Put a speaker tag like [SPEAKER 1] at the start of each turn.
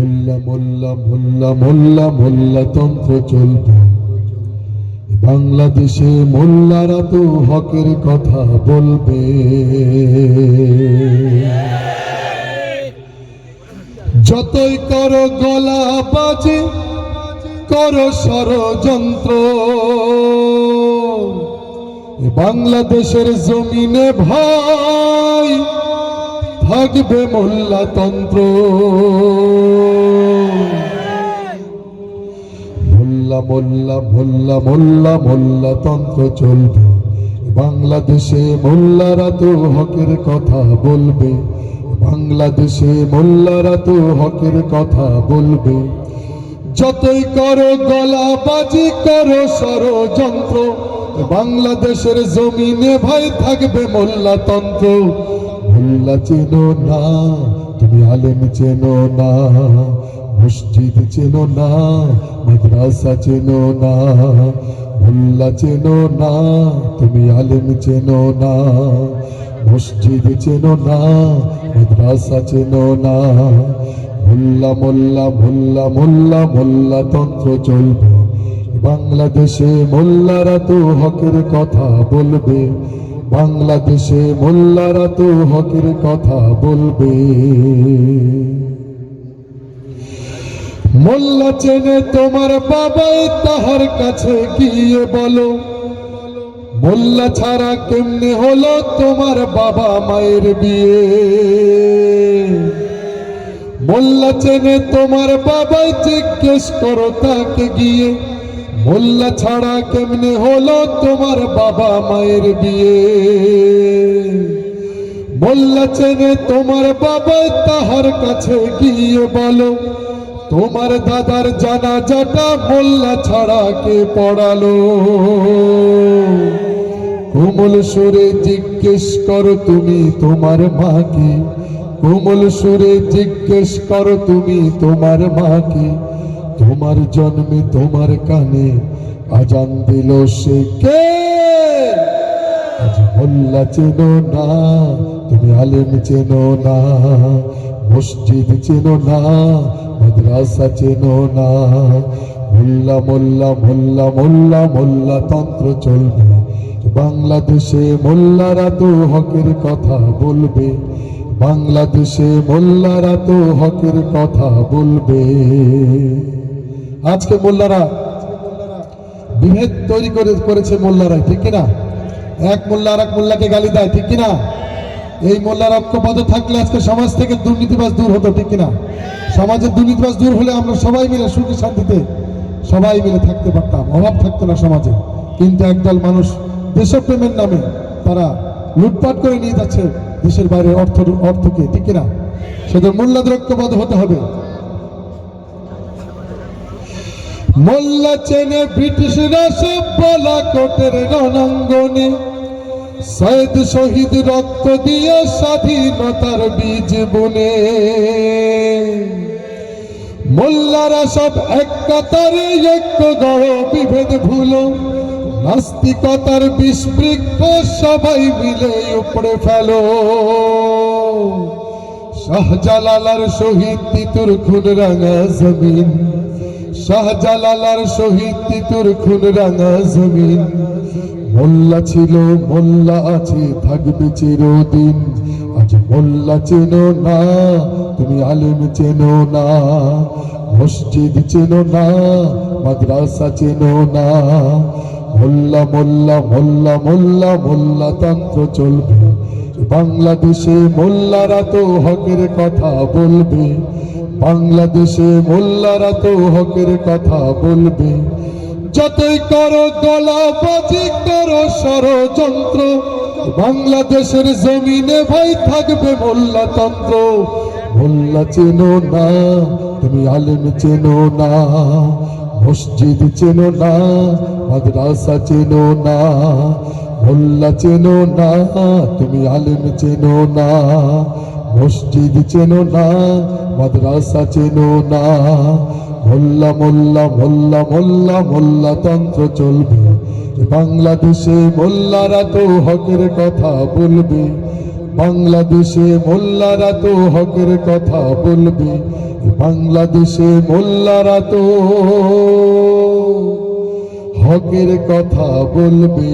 [SPEAKER 1] মোল্লা মোল্লা মোল্লা মোল্লা মোল্লা তন্ত্র চলবে বাংলাদেশে। মোল্লারা তো হকের কথা বলবে। যতই করো গলা বাজে, করো ষড়যন্ত্র, বাংলাদেশের জমিনে ভাই থাকবে মোল্লাতন্ত্র। মোল্লা মোল্লা মোল্লা মোল্লা মোল্লাতন্ত্র চলবে বাংলাদেশে। মোল্লারা তো হকের কথা বলবে বাংলাদেশে। মোল্লারা তো হকের কথা বলবে। যতই করো গলাবাজি, করো ষড়যন্ত্র, বাংলাদেশের জমিনে ভাই থাকবে মোল্লাতন্ত্র। মোল্লা চেনো না তুমি, আলেম চেনো না, মসজিদ চেনো না, মাদ্রাসা চেনো না। মোল্লা চেনো না তুমি, আলেম চেনো না, মসজিদ চেনো না, মাদ্রাসা চেনো না। মোল্লা মোল্লা মোল্লা মোল্লা মোল্লাতন্ত্র চলবে বাংলাদেশে। মোল্লারা তো হকের কথা বলবে বাংলাদেশে। মোল্লারা তো হকের কথা বলবে। মোল্লা চেনে তোমার বাবাই, তাহার কাছে গিয়ে বলো। মোল্লা ছাড়া কেমনে হলো তোমার বাবা মায়ের বিয়ে? মোল্লা চেনে তোমার বাবাই, জিজ্ঞেস করো তাকে গিয়ে। মোল্লা ছাড়া কেমনে হলো তোমার বাবা মায়ের বিয়ে? মোল্লা চেনে তোমার বাবাই, তাহার কাছে গিয়ে বলো। তোমার দাদার জানাজাটা মোল্লা ছাড়া কে পড়ালো? কোমল সুরে জিজ্ঞেস করো তুমি তোমার মাকে। কোমল সুরে জিজ্ঞেস করো তুমি তোমার মাকে। তোমার জন্মে তোমার কানে আজান দিল সে কে? আজ মোল্লা চেনো না তুমি, আলেম চেনো না, মসজিদ চেনো না, মাদ্রাসা চেনো না। মোল্লা মোল্লা মোল্লা মোল্লা মোল্লাতন্ত্র চলবে বাংলাদেশে। মোল্লারা তো হকের কথা বলবে বাংলাদেশে। মোল্লারা তো হকের কথা বলবে। আজকে মোল্লারা বিভেদ তৈরি করেছে মোল্লারাই, ঠিক কিনা? এক মোল্লা আর এক মোল্লাকে গালি দেয়, ঠিক কিনা? এই মোল্লার ঐক্যবদ্ধ থাকলে আজকে সমাজ থেকে দুর্নীতিবাজ দূর হতো, ঠিক কিনা? সমাজের দুর্নীতিবাজ দূর হলে আমরা সবাই মিলে সুখী শান্তিতে সবাই মিলে থাকতে পারতাম, অভাব থাকতো না সমাজে। কিন্তু একদল মানুষ দেশপ্রেমের নামে তারা লুটপাট করে নিয়ে যাচ্ছে দেশের বাইরে অর্থকে, ঠিক কিনা? সেটা মোল্লাদের ঐক্যবদ্ধ হতে হবে। মোল্লা চেনে ব্রিটিশরা সব বালাকোটের রণাঙ্গনে, শহীদ শহীদ রক্ত দিয়ে স্বাধীনতার বীজ বুনে। মোল্লারা সব এক কাতারে ঐক্য গড়, বিভেদ ভুলো, নাস্তিকতার বিস্পৃক্ষ সবাই মিলে উপড়ে ফেলো। শাহজালালার শহীদ তিতুর খুন রাঙা জমিন, শাহজালালার শহীদ তিতুর খুন রাঙা জমিন। মোল্লা ছিল মোল্লা আছে থাকবে চিরদিন। আজ মোল্লা চেনো না তুমি, আলেম চেনো না, মসজিদ চেনো না, মাদ্রাসা চেনো না। মোল্লা মোল্লা মোল্লা মোল্লা মোল্লাতন্ত্র চলবে বাংলাদেশে। মোল্লারা তো হকের কথা বলবে বাংলাদেশে। মোল্লারা তো হকের কথা বলবে। যতই করো গলাবাজি, করো ষড়যন্ত্র, বাংলাদেশের জমিনে ভাই থাকবে মোল্লাতন্ত্র। মোল্লা চেনো না তুমি, আলেম চেনো না, মসজিদ চেনো না, মাদ্রাসা চেনো না। মোল্লা চেনো না তুমি, আলেম চেনো না, মসজিদ চেনো না, মাদ্রাসা চেনো না। মোল্লা মোল্লা মোল্লা মোল্লা মোল্লাতন্ত্র চলবে বাংলাদেশে। মোল্লারা তো হকের কথা বলবে বাংলাদেশে। মোল্লারা তো হকের কথা বলবে বাংলাদেশে মোল্লারা তো হকের কথা বলবে।